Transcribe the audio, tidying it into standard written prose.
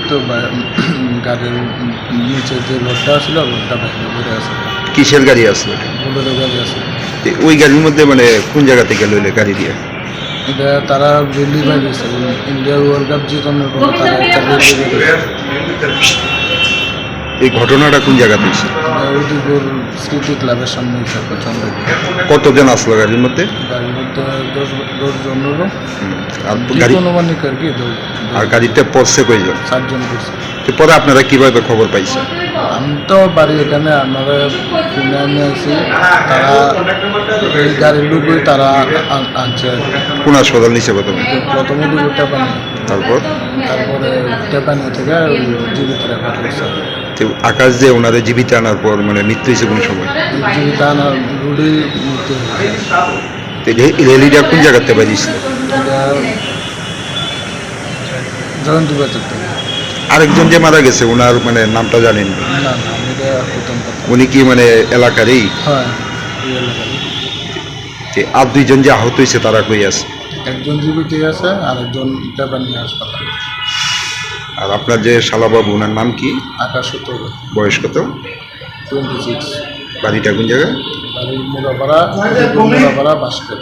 তো গাড়ির নিচে যে লোডটা ছিল লোডটা বাইরে ঘুরে আছে। কিসের গাড়ি আসলো? বোলেরো গাড়ি আছে। ওই গাড়ির মধ্যে মানে কোন জায়গা থেকে লইলে গাড়ি দিয়ে? এটা তারা রেলি বাইরেছে ইন্ডিয়া ওয়ার্ল্ড কাপ জিতানোর পরে তারা একটা রেলি বাইরেছে। এই ঘটনাটা কোন জায়গাতে হয়েছে? উদয়পুর স্মৃতি ক্লাবের সামনে চন্দ্রপুর। কতজন আসলো গাড়ির মধ্যে? গাড়ির মধ্যে 10 জনেরও আর গাড়ি অনুমানিক আর কি আর গাড়িতে পড়ছে কয়জন? 7 জন করছে। তো পরে আপনারা কিভাবে খবর পাইছেন? আমি তো বাড়ি এখানে আমরা ফোনে নিয়ে আসি, তারা এই গাড়ির লুকুই তারা আনছে। কোন হাসপাতাল নিচে প্রথমে? প্রথমে লুকু টেপানি, তারপরে টেপানি থেকে জীবিত রেখা করছে। তো আকাশ যে ওনাদের জীবিত আনার পর মানে মৃত্যু হয়েছে কোন সময়? জীবিত আনার রুডি মৃত্যু হয়েছে। রেলিটা কোন জায়গাতে বাজিয়েছিল? জয়ন্তী বাজার থেকে। আরেকজন যে মারা গেছে ওনার মানে নামটা জানেন? না না, আমি এটা প্রথম কথা। উনি কি মানে এলাকারই? হ্যাঁ, এই এলাকারই। আর দুইজন যে আহত হয়েছে তারা কই আছে? একজন জীবিত আছে আর একজন টেপানি হাসপাতাল। আর আপনার যে শালাবাবু ওনার নাম কি? আকাশ সত্তর, বয়স কত? 26। বাড়িটা কোন জায়গায়? বাড়ির মুড়াপাড়া বাস্কেট।